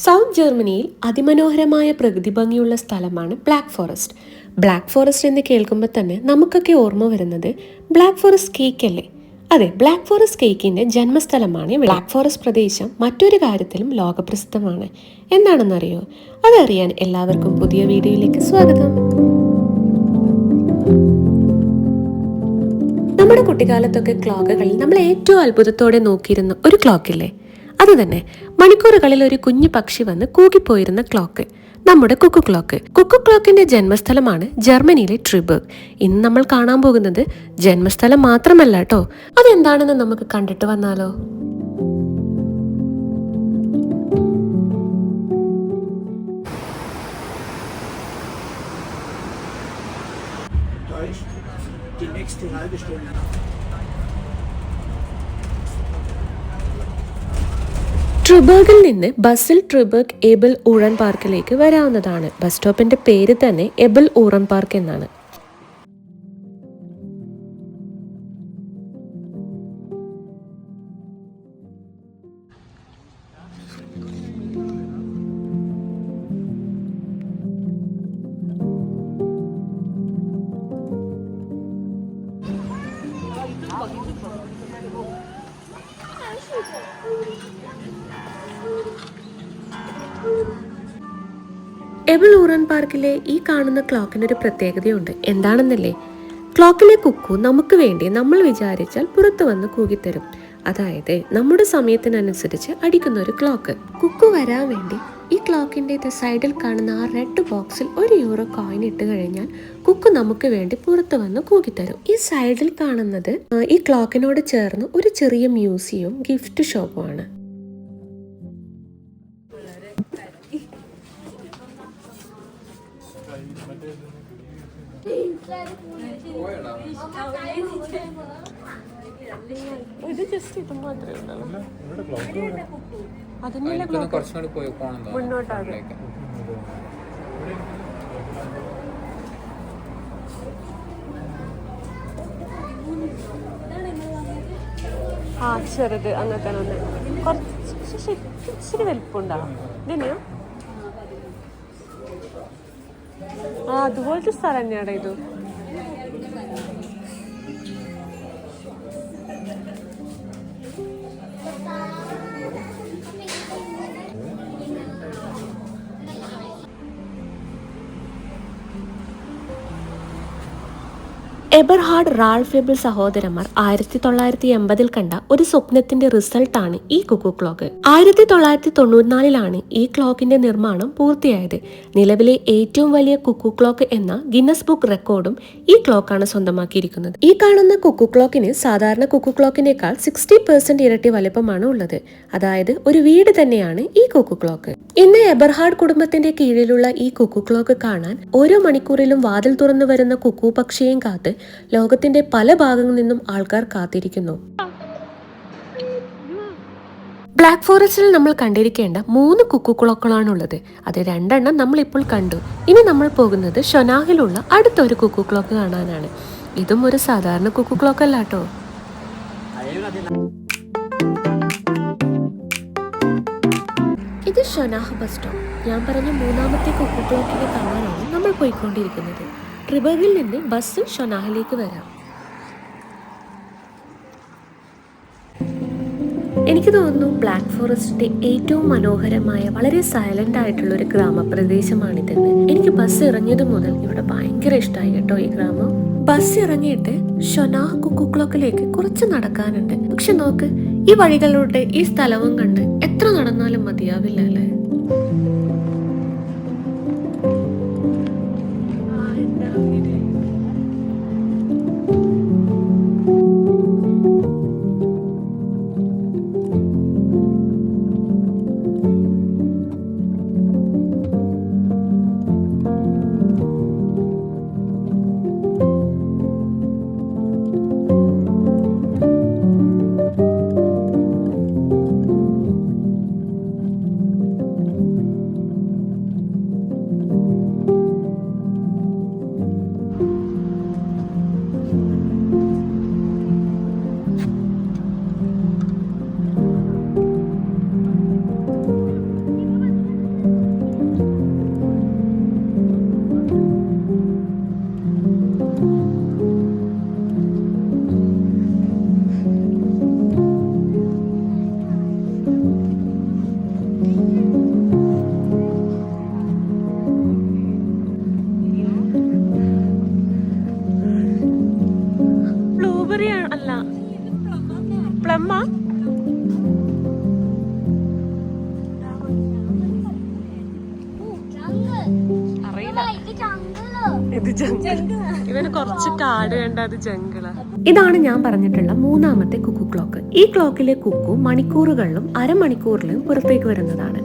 South ജർമ്മനിയിൽ അതിമനോഹരമായ പ്രകൃതി ഭംഗിയുള്ള സ്ഥലമാണ് ബ്ലാക്ക് ഫോറസ്റ്റ്. ബ്ലാക്ക് ഫോറസ്റ്റ് എന്ന് കേൾക്കുമ്പോൾ തന്നെ നമുക്കൊക്കെ ഓർമ്മ വരുന്നത് ബ്ലാക്ക് ഫോറസ്റ്റ് കേക്ക് അല്ലേ? അതെ, ബ്ലാക്ക് ഫോറസ്റ്റ് കേക്കിന്റെ ജന്മസ്ഥലമാണ് ബ്ലാക്ക് ഫോറസ്റ്റ് പ്രദേശം. മറ്റൊരു കാര്യത്തിലും ലോകപ്രസിദ്ധമാണ്. എന്താണെന്നറിയോ? അതറിയാൻ എല്ലാവർക്കും പുതിയ വീഡിയോയിലേക്ക് സ്വാഗതം. നമ്മുടെ കുട്ടിക്കാലത്തൊക്കെ ക്ലോക്കുകളിൽ നമ്മൾ ഏറ്റവും അത്ഭുതത്തോടെ നോക്കിയിരുന്ന ഒരു ക്ലോക്കില്ലേ? അത് തന്നെ, മണിക്കൂറുകളിൽ ഒരു കുഞ്ഞു പക്ഷി വന്ന് കൂകിപ്പോയിരുന്ന ക്ലോക്ക്, നമ്മുടെ കുക്കു ക്ലോക്ക്. കുക്കു ക്ലോക്കിന്റെ ജന്മസ്ഥലമാണ് ജർമ്മനിയിലെ ട്രിബർഗ്. ഇന്ന് നമ്മൾ കാണാൻ പോകുന്നത് ജന്മസ്ഥലം മാത്രമല്ല കേട്ടോ, അതെന്താണെന്ന് നമുക്ക് കണ്ടിട്ട് വന്നാലോ? ട്രിബർഗിൽ നിന്ന് ബസ്സിൽ ട്രിബർഗ് എബൽ ഊറൻ പാർക്കിലേക്ക് വരാവുന്നതാണ്. ബസ് സ്റ്റോപ്പിന്റെ പേര് തന്നെ എബൽ ഊറൻ പാർക്ക് എന്നാണ്. എബൽ ഊറൻ പാർക്കിലെ ഈ കാണുന്ന ക്ലോക്കിനൊരു പ്രത്യേകതയുണ്ട്. എന്താണെന്നല്ലേ? ക്ലോക്കിലെ കുക്കു നമുക്ക് വേണ്ടി നമ്മൾ വിചാരിച്ചാൽ പുറത്തു വന്ന് കൂകിത്തരും. അതായത് നമ്മുടെ സമയത്തിനനുസരിച്ച് അടിക്കുന്ന ഒരു ക്ലോക്ക്. കുക്കു വരാൻ വേണ്ടി ഈ ക്ലോക്കിന്റെ സൈഡിൽ കാണുന്ന ആ റെഡ് ബോക്സിൽ €1 കോയിൻ ഇട്ട് കഴിഞ്ഞാൽ കുക്കു നമുക്ക് വേണ്ടി പുറത്തു വന്ന് കൂകിത്തരും. ഈ സൈഡിൽ കാണുന്നത് ഈ ക്ലോക്കിനോട് ചേർന്ന് ഒരു ചെറിയ മ്യൂസിയവും ഗിഫ്റ്റ് ഷോപ്പുമാണ്. ഇത് ജസ്റ്റ് ഇത് മാത്രമേ ഉള്ളൂ. മുന്നോട്ടാണ്. ആ ചെറുത് അങ്ങനത്തെ ഒന്ന് കുറച്ച് ഇച്ചിരി വലിപ്പുണ്ടാവും. ഇതന്നെയോ? ആ അതുപോലത്തെ സ്ഥലം തന്നെയാണ് ഇത്. എബർഹാർഡ് റാൾഫ് എബൽ സഹോദരന്മാർ 1980 കണ്ട ഒരു സ്വപ്നത്തിന്റെ റിസൾട്ടാണ് ഈ കുക്കു ക്ലോക്ക്. 1994 ഈ ക്ലോക്കിന്റെ നിർമ്മാണം പൂർത്തിയായത്. നിലവിലെ ഏറ്റവും വലിയ കുക്കു ക്ലോക്ക് എന്ന ഗിന്നസ് ബുക്ക് റെക്കോർഡും ഈ ക്ലോക്കാണ് സ്വന്തമാക്കിയിരിക്കുന്നത്. ഈ കാണുന്ന കുക്കു ക്ലോക്കിന് സാധാരണ കുക്കു ക്ലോക്കിനേക്കാൾ 60% ഇരട്ടി വലിപ്പമാണ് ഉള്ളത്. അതായത് ഒരു വീട് തന്നെയാണ് ഈ കുക്കു ക്ലോക്ക്. ഇന്ന് എബർഹാർഡ് കുടുംബത്തിന്റെ കീഴിലുള്ള ഈ കുക്കു ക്ലോക്ക് കാണാൻ ഓരോ മണിക്കൂറിലും വാതിൽ തുറന്നു വരുന്ന കുക്കു പക്ഷിയെയും കാത്ത് ലോകത്തിന്റെ പല ഭാഗങ്ങളിൽ നിന്നും ആൾക്കാർ കാത്തിരിക്കുന്നു. ബ്ലാക്ക് ഫോറസ്റ്റിൽ നമ്മൾ കണ്ടിരിക്കേണ്ട 3 കുക്കു ക്ലോക്കുകളാണുള്ളത്. അത് 2 നമ്മൾ ഇപ്പോൾ കണ്ടു. ഇനി നമ്മൾ പോകുന്നത് ഷൊനാഹിലുള്ള അടുത്തൊരു കുക്കു ക്ലോക്ക് കാണാനാണ്. ഇതും ഒരു സാധാരണ കുക്കു ക്ലോക്ക് അല്ല കേട്ടോ. ഇത് ഷൊനാഹ് ബസ് സ്റ്റോപ്പ്. ഞാൻ പറഞ്ഞ 3ാമത്തെ കുക്കു ക്ലോക്കിനെ കാണാനാണ് നമ്മൾ പോയിക്കൊണ്ടിരിക്കുന്നത്. ട്രിബർഗിൽ നിന്ന് ബസ് ഷൊനാഹിലേക്ക് വരാം. എനിക്ക് തോന്നുന്നു ബ്ലാക്ക് ഫോറസ്റ്റിന്റെ ഏറ്റവും മനോഹരമായ വളരെ സൈലന്റ് ആയിട്ടുള്ള ഒരു ഗ്രാമപ്രദേശമാണിതെന്ന്. എനിക്ക് ബസ് ഇറങ്ങിയത് മുതൽ ഇവിടെ ഭയങ്കര ഇഷ്ടമായി കേട്ടോ ഈ ഗ്രാമം. ബസ് ഇറങ്ങിയിട്ട് ഷൊനാഹ് കുക്കു ക്ലോക്കിലേക്ക് കുറച്ച് നടക്കാനുണ്ട്. പക്ഷെ നോക്ക്, ഈ വഴികളിലൂടെ ഈ സ്ഥലവും കണ്ട് എത്ര നടന്നാലും മതിയാവില്ല അല്ലേ? ഇവന് കുറച്ച് കാട് കണ്ട അത് ജംഗിള. ഇതാണ് ഞാൻ പറഞ്ഞിട്ടുള്ള മൂന്നാമത്തെ കുക്കു ക്ലോക്ക്. ഈ ക്ലോക്കിലെ കുക്കു മണിക്കൂറുകളിലും അരമണിക്കൂറിലും പുറത്തേക്ക് വരുന്നതാണ്.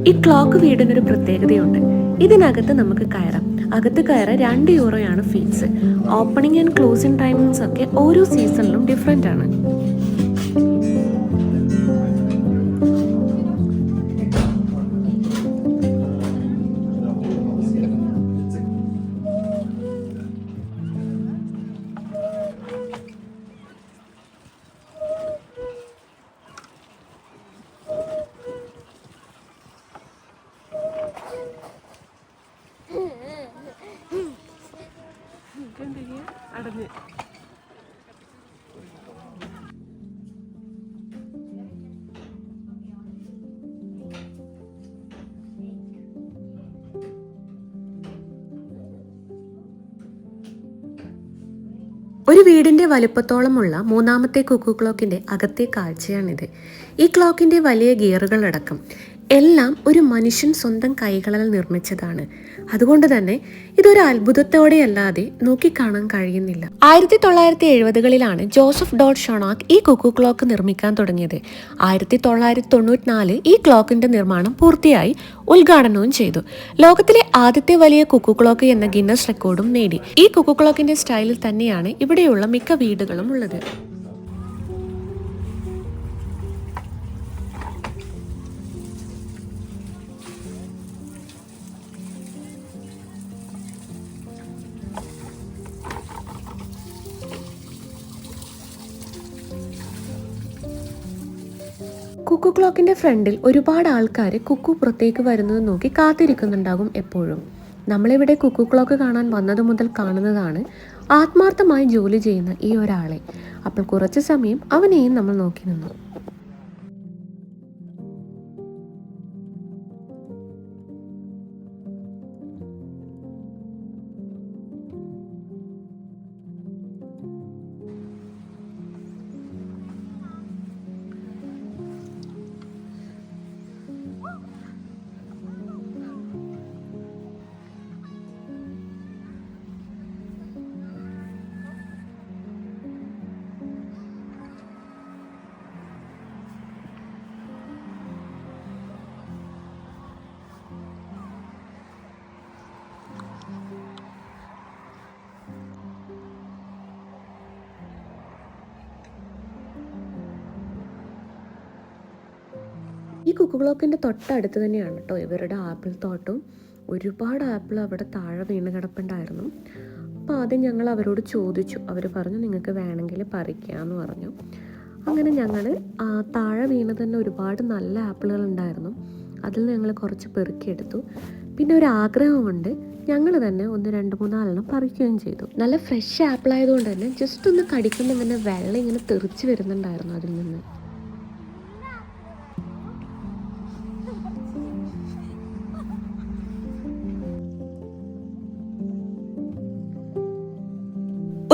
ഈ ക്ലോക്ക് വീടിനൊരു പ്രത്യേകതയുണ്ട്. ഇതിനകത്ത് നമുക്ക് കയറാം. അകത്ത് കയറാൻ €2 fees. Opening and closing timings ഒക്കെ ഓരോ സീസണിലും ഡിഫറെന്റ് ആണ്. അടഞ്ഞ് ഒരു വീടിന്റെ വലുപ്പത്തോളമുള്ള മൂന്നാമത്തെ കുക്കു ക്ലോക്കിന്റെ അകത്തെ കാഴ്ചയാണിത്. ഈ ക്ലോക്കിന്റെ വലിയ ഗിയറുകളടക്കം എല്ലാം ഒരു മനുഷ്യൻ സ്വന്തം കൈകളാൽ നിർമ്മിച്ചതാണ്. അതുകൊണ്ട് തന്നെ ഇതൊരു അത്ഭുതത്തോടെയല്ലാതെ നോക്കിക്കാണാൻ കഴിയുന്നില്ല. 1970കളിലാണ് ജോസഫ് ഡോട്ട് ഷൊണാക്ക് ഈ കുക്കു ക്ലോക്ക് നിർമ്മിക്കാൻ തുടങ്ങിയത്. 1994 ഈ ക്ലോക്കിന്റെ നിർമ്മാണം പൂർത്തിയായി ഉദ്ഘാടനവും ചെയ്തു. ലോകത്തിലെ ആദ്യത്തെ വലിയ കുക്കു ക്ലോക്ക് എന്ന ഗിന്നസ് റെക്കോർഡും നേടി. ഈ കുക്കു ക്ലോക്കിന്റെ സ്റ്റൈലിൽ തന്നെയാണ് ഇവിടെയുള്ള മിക്ക വീടുകളും ഉള്ളത്. കുക്കു ക്ലോക്കിന്റെ ഫ്രണ്ടിൽ ഒരുപാട് ആൾക്കാർ കുക്കു പുറത്തേക്ക് വരുന്നത് നോക്കി കാത്തിരിക്കുന്നുണ്ടാകും എപ്പോഴും. നമ്മളിവിടെ കുക്കു ക്ലോക്ക് കാണാൻ വന്നത് മുതൽ കാണുന്നതാണ് ആത്മാർത്ഥമായി ജോലി ചെയ്യുന്ന ഈ ഒരാളെ. അപ്പോൾ കുറച്ച് സമയം അവനെയും നമ്മൾ നോക്കി നിന്നു. ഈ കുക്കു ക്ലോക്കിൻ്റെ തൊട്ടടുത്ത് തന്നെയാണ് കേട്ടോ ഇവരുടെ ആപ്പിൾ തോട്ടവും. ഒരുപാട് ആപ്പിൾ അവിടെ താഴെ വീണ് കിടപ്പുണ്ടായിരുന്നു. അപ്പോൾ ആദ്യം ഞങ്ങൾ അവരോട് ചോദിച്ചു. അവർ പറഞ്ഞു നിങ്ങൾക്ക് വേണമെങ്കിൽ പറിക്കാമെന്ന് പറഞ്ഞു. അങ്ങനെ ഞങ്ങൾ താഴെ വീണ് തന്നെ ഒരുപാട് നല്ല ആപ്പിളുകൾ ഉണ്ടായിരുന്നു. അതിൽ ഞങ്ങൾ കുറച്ച് പെറുക്കിയെടുത്തു. പിന്നെ ഒരു ആഗ്രഹം കൊണ്ട് ഞങ്ങൾ തന്നെ 1-2-3 പറിക്കുകയും ചെയ്തു. നല്ല ഫ്രഷ് ആപ്പിൾ ആയതുകൊണ്ട് തന്നെ ജസ്റ്റ് ഒന്ന് കടിക്കുമ്പോൾ തന്നെ വെള്ളം ഇങ്ങനെ തെറിച്ച് വരുന്നുണ്ടായിരുന്നു അതിൽ നിന്ന്.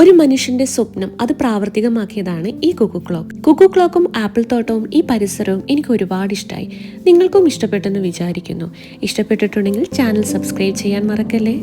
ഒരു മനുഷ്യന്റെ സ്വപ്നം അത് പ്രാവർത്തികമാക്കിയതാണ് ഈ കുക്കു ക്ലോക്ക്. കുക്കു ക്ലോക്കും ആപ്പിൾ തോട്ടവും ഈ പരിസരവും എനിക്ക് ഒരുപാട് ഇഷ്ടമായി. നിങ്ങൾക്കും ഇഷ്ടപ്പെട്ടെന്ന് വിചാരിക്കുന്നു. ഇഷ്ടപ്പെട്ടിട്ടുണ്ടെങ്കിൽ ചാനൽ സബ്സ്ക്രൈബ് ചെയ്യാൻ മറക്കല്ലേ.